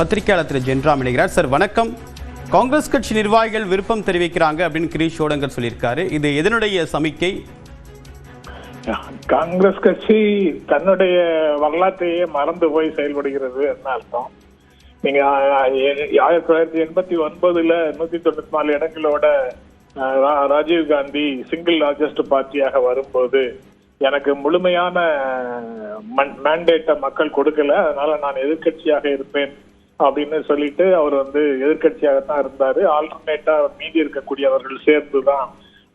பத்திரிகையாளர் திரு ஜென்ராம் இணைகிறார். சார் வணக்கம். காங்கிரஸ் கட்சி நிர்வாகிகள் விருப்பம் தெரிவிக்கிறாங்க அப்படின்னு கிரீஷ் சோடங்கர் சொல்லியிருக்காரு. இது எதனுடைய சமிக்கை? காங்கிரஸ் கட்சி தன்னுடைய வரலாற்றையே மறந்து போய் செயல்படுகிறது அர்த்தம். நீங்க 1989 194 இடங்களோட ராஜீவ் காந்தி சிங்கிள் லார்ஜஸ்ட் பார்ட்டியாக வரும்போது எனக்கு முழுமையான மேண்டேட்டை மக்கள் கொடுக்கல, அதனால நான் எதிர்கட்சியாக இருப்பேன் அப்படின்னு சொல்லிட்டு அவர் எதிர்கட்சியாகத்தான் இருந்தாரு. ஆல்டர்னேட்டா மீதி இருக்கக்கூடியவர்கள் சேர்ந்துதான்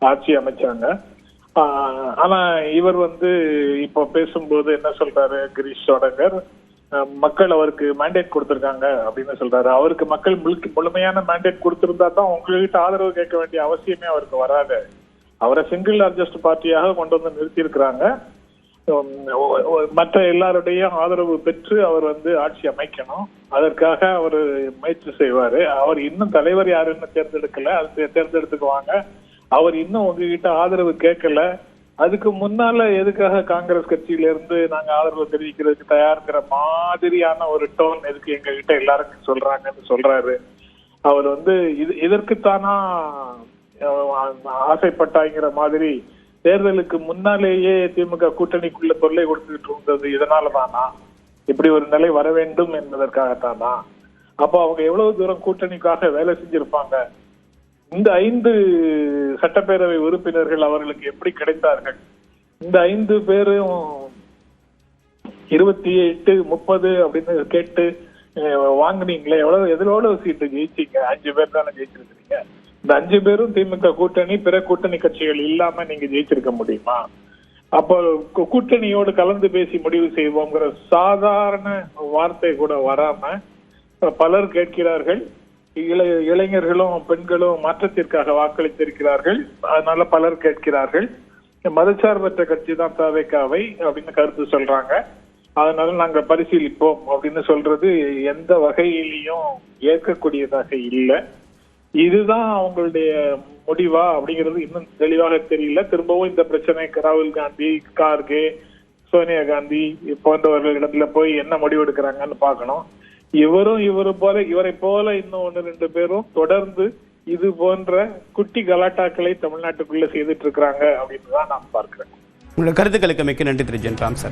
ஆட்சி அமைச்சாங்க. ஆனா இவர் இப்போ பேசும்போது என்ன சொல்றாரு கிரீஷ் சோடங்கர், மக்கள் அவருக்கு மேண்டேட் கொடுத்திருக்காங்க அப்படின்னு சொல்றாரு. அவருக்கு மக்கள் முழுமையான மேண்டேட் கொடுத்திருந்தா தான் உங்ககிட்ட ஆதரவு கேட்க வேண்டிய அவசியமே அவருக்கு வராது. அவரை சிங்கிள் லார்ஜஸ்ட் பார்ட்டியாக கொண்டு நிறுத்தி இருக்கிறாங்க. மற்ற எல்லாருடைய ஆதரவு பெற்று அவர் ஆட்சி அமைக்கணும். அதற்காக அவர் முயற்சி செய்வாரு. அவர் இன்னும் தலைவர் யாருன்னு தேர்ந்தெடுக்கல, அது தேர்ந்தெடுத்துக்குவாங்க. அவர் இன்னும் உங்ககிட்ட ஆதரவு கேட்கல. அதுக்கு முன்னால எதுக்காக காங்கிரஸ் கட்சியில இருந்து நாங்க ஆதரவு தெரிவிக்கிறதுக்கு தயாருங்கிற மாதிரியான ஒரு டோன் எதுக்கு எங்க கிட்ட எல்லாருக்கும் சொல்றாங்கன்னு சொல்றாரு. அவர் இதற்குத்தானா ஆசைப்பட்டாங்கிற மாதிரி தேர்தலுக்கு முன்னாலேயே திமுக கூட்டணிக்குள்ள தொல்லை கொடுத்துட்டு இருந்தது இதனாலதானா? இப்படி ஒரு நிலை வர வேண்டும் என்பதற்காகத்தானா? அப்போ அவங்க எவ்வளவு தூரம் கூட்டணிக்காக வேலை செஞ்சிருப்பாங்க? இந்த 5 சட்டப்பேரவை உறுப்பினர்கள் அவர்களுக்கு எப்படி கிடைத்தார்கள்? இந்த 5 பேரும் 28, 30 அப்படின்னு கேட்டு வாங்கினீங்களே, எவ்வளவு சீட்டு ஜெயிச்சீங்க? 5 பேர் தானே ஜெயிச்சிருக்கீங்க. இந்த 5 பேரும் திமுக கூட்டணி, பிற கூட்டணி கட்சிகள் இல்லாம நீங்க ஜெயிச்சிருக்க முடியுமா? அப்போ கூட்டணியோடு கலந்து பேசி முடிவு செய்வோங்கிற சாதாரண வார்த்தை கூட வராம பலர் கேட்கிறார்கள். இளைஞர்களும் பெண்களும் மாற்றத்திற்காக வாக்களித்திருக்கிறார்கள். அதனால பலர் கேட்கிறார்கள். மதச்சார்பற்ற கட்சி தான் தவேகாவை அப்படின்னு கருத்து சொல்றாங்க. அதனால நாங்க பரிசீலிப்போம் அப்படின்னு சொல்றது எந்த வகையிலையும் ஏற்கக்கூடியதாக இல்லை. இதுதான் அவங்களுடைய முடிவா அப்படிங்கிறது இன்னும் தெளிவாக தெரியல. திரும்பவும் இந்த பிரச்சனைக்கு ராகுல் காந்தி, கார்கே, சோனியா காந்தி போன்றவர்களிடத்துல போய் என்ன முடிவு எடுக்கிறாங்கன்னு பார்க்கணும். இவரை போல இன்னும் 1-2 பேரும் தொடர்ந்து இது போன்ற குட்டி கலாட்டாக்களை தமிழ்நாட்டுக்குள்ள செய்துட்டு இருக்கிறாங்க அப்படின்னு தான் நான் பார்க்கிறேன். உங்களோட கருத்துக்களுக்கு மிக்க நன்றி திரு ஜென்ராம் சார்.